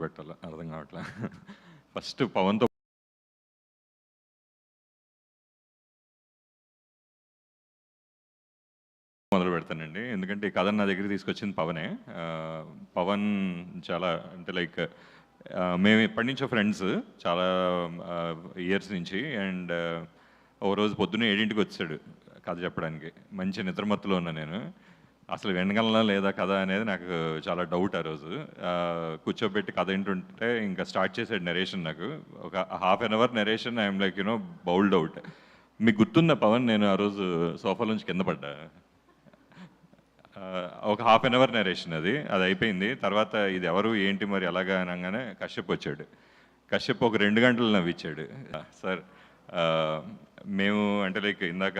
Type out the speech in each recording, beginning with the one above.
పెట్టాలో అర్థం కావట్లే. ఫస్ట్ పవన్తో మొదలు పెడతానండి, ఎందుకంటే ఈ కథ నా దగ్గర తీసుకొచ్చింది పవనే. పవన్ చాలా అంటే లైక్ మేము ఎప్పటి నుంచో ఫ్రెండ్స్, చాలా ఇయర్స్ నుంచి. అండ్ ఓ రోజు పొద్దున్నే 7ంటికి వచ్చాడు కథ చెప్పడానికి. మంచి నిద్రమత్తులో ఉన్నా నేను. అసలు వినగలనా లేదా కథ అనేది నాకు చాలా డౌట్. ఆ రోజు కూర్చోబెట్టి కథ ఏంటుంటే ఇంకా స్టార్ట్ చేసాడు నెరేషన్. నాకు ఒక half an hour narration, I'm like bowled out. మీకు గుర్తుందా పవన్, నేను ఆ రోజు సోఫా నుంచి కింద పడ్డా. ఒక హాఫ్ అన్ అవర్ నరేషన్ అది అయిపోయింది. తర్వాత ఇది ఎవరు ఏంటి మరి ఎలాగా అనగానే కశ్యప్ వచ్చాడు. కశ్యప్ ఒక 2 గంటలు నవ్విచ్చాడు. సార్ మేము అంటే లైక్ ఇందాక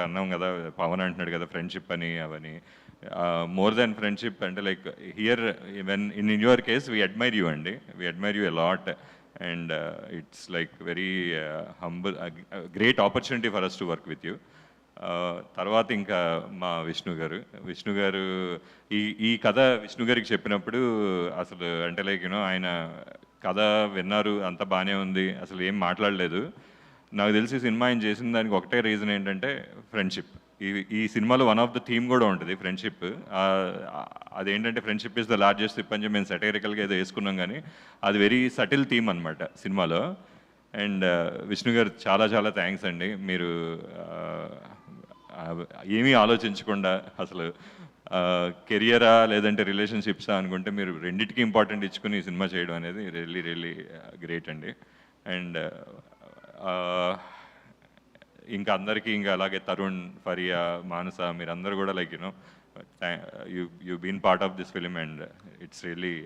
అన్నాం కదా పవన్ అంటున్నాడు కదా ఫ్రెండ్షిప్ అని అవని. మోర్ దాన్ ఫ్రెండ్షిప్ అంటే like here when in your case we admire you అండి, we admire you a lot. And it's like very humble, great opportunity for us to work with you. తర్వాత ఇంకా మా విష్ణు గారు ఈ కథ విష్ణు గారికి చెప్పినప్పుడు అసలు అంటే లైక్ ఆయన కథ విన్నారు, అంత బాగానే ఉంది, అసలు ఏం మాట్లాడలేదు. నాకు తెలిసి సినిమా ఆయన చేసిన దానికి ఒకటే రీజన్ ఏంటంటే ఫ్రెండ్షిప్. ఈ సినిమాలో వన్ ఆఫ్ ద థీమ్ కూడా ఉంటుంది ఫ్రెండ్షిప్. అదేంటంటే ఫ్రెండ్షిప్ ఇస్ ద లార్జెస్ట్ థిప్ అని చెప్పి మేము సెటైరికల్గా ఏదో వేసుకున్నాం, కానీ అది వెరీ సటిల్ థీమ్ అనమాట సినిమాలో. అండ్ విష్ణు గారు చాలా చాలా థ్యాంక్స్ అండి. మీరు ఏమీ ఆలోచించకుండా అసలు కెరియరా లేదంటే రిలేషన్షిప్సా అనుకుంటే మీరు రెండింటికి ఇంపార్టెంట్ ఇచ్చుకుని ఈ సినిమా చేయడం అనేది రియల్లీ రియల్లీ గ్రేట్ అండి. అండ్ ఇంకా అందరికీ ఇంకా అలాగే తరుణ్, ఫరియా, మానస, మీరందరూ కూడా like you been part of this film and it's really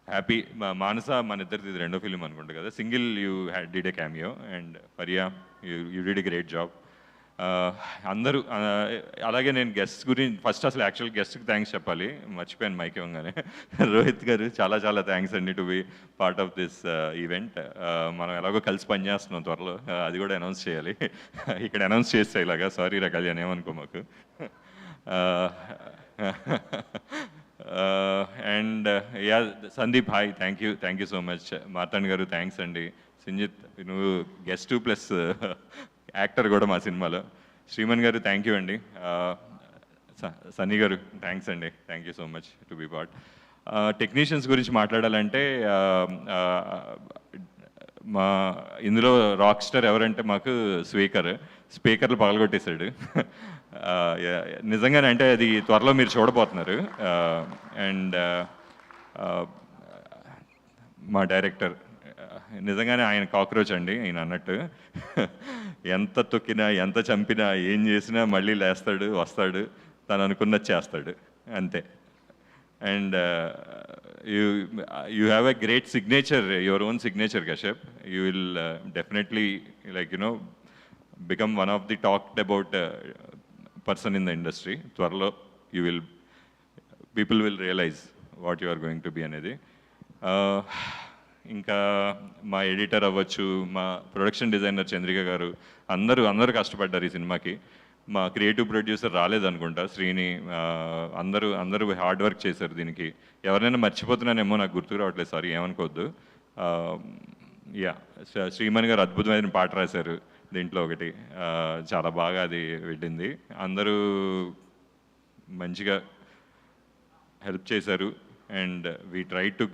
happy. Manasa మన ఇద్దరిది ఇది 2వ ఫిలిం అనుకుంటా కదా, single you did a cameo. And Faria you did a great job. అందరూ అలాగే నేను గెస్ట్ గురించి ఫస్ట్ అసలు యాక్చువల్ గెస్ట్కి థ్యాంక్స్ చెప్పాలి, మర్చిపోయాను మైక్ ఇవ్వగానే. రోహిత్ గారు చాలా చాలా థ్యాంక్స్ అండి to be part of this event. మనం ఎలాగో కలిసి పనిచేస్తున్నాం, త్వరలో అది కూడా అనౌన్స్ చేయాలి. ఇక్కడ అనౌన్స్ చేస్తే ఇలాగా, సారీ రా కళ్యాణ్ ఏమనుకో మాకు. And yeah Sandeep, hi, thank you so much. Martand గారు థ్యాంక్స్ అండి. సింజిత్, నువ్వు గెస్ట్ ప్లస్ యాక్టర్ కూడా మా సినిమాలో. శ్రీమన్ గారు థ్యాంక్ యూ అండి. సన్నీ గారు థ్యాంక్స్ అండి, thank you so much to be part. Technicians గురించి మాట్లాడాలంటే మా ఇందులో రాక్ స్టార్ ఎవరంటే మాకు స్పీకర్లు పగలగొట్టేశాడు. నిజంగానే అంటే అది త్వరలో మీరు చూడబోతున్నారు. అండ్ మా డైరెక్టర్ నిజంగానే ఆయన కాక్రోచ్ అండి, ఆయన అన్నట్టు. ఎంత తొక్కినా ఎంత చంపినా ఏం చేసినా మళ్ళీ లేస్తాడు, వస్తాడు, తను అనుకున్నది చేస్తాడు అంతే. And you have a great signature, your own signature Kashyap. You will definitely like become one of the talked about person in the industry. త్వరలో people will realise what you are going to be అనేది. ఇంకా మా editor అవ్వచ్చు, మా production designer Chandrika గారు, అందరూ కష్టపడ్డారు ఈ సినిమాకి. మా క్రియేటివ్ ప్రొడ్యూసర్ రాలేదనుకుంటా, శ్రీని, అందరూ హార్డ్ వర్క్ చేశారు దీనికి. ఎవరైనా మర్చిపోతున్నానేమో, నాకు గుర్తుకు రావట్లేదు, సారీ ఏమనుకోవద్దు. యా, శ్రీమణి గారు అద్భుతమైన పాట రాశారు దీంట్లో ఒకటి, చాలా బాగా అది వెళ్ళింది. అందరూ మంచిగా హెల్ప్ చేశారు. And we try to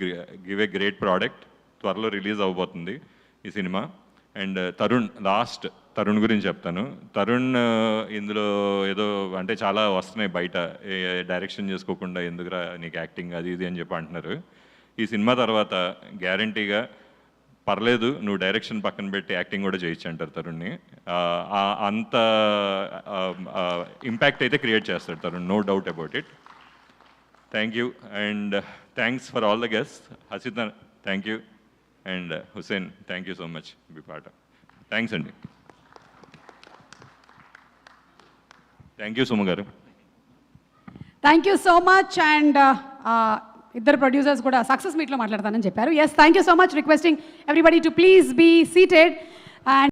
give a great product. త్వరలో రిలీజ్ అవ్వబోతుంది ఈ సినిమా. అండ్ తరుణ్ గురించి చెప్తాను. తరుణ్ ఇందులో ఏదో అంటే చాలా వస్తున్నాయి బయట, డైరెక్షన్ చేసుకోకుండా ఎందుకురా నీకు యాక్టింగ్ అది ఇది అని చెప్పి అంటున్నారు. ఈ సినిమా తర్వాత గ్యారంటీగా పర్లేదు నువ్వు డైరెక్షన్ పక్కన పెట్టి యాక్టింగ్ కూడా చేయొచ్చు అంటారు తరుణ్ని. అంత ఇంపాక్ట్ అయితే క్రియేట్ చేస్తాడు Tarun, no doubt about it. Thank you. And thanks for all the guest. Hasitha thank you. And Hussain thank you so much బి పార్ట్. థ్యాంక్స్ అండి. థ్యాంక్ యూ సుమ గారు. Thank you so much. And ఇద్దరు ప్రొడ్యూసర్స్ కూడా సక్సెస్ మీట్లో మాట్లాడతానని చెప్పారు. Yes, thank you so much. Requesting everybody to please be seated. And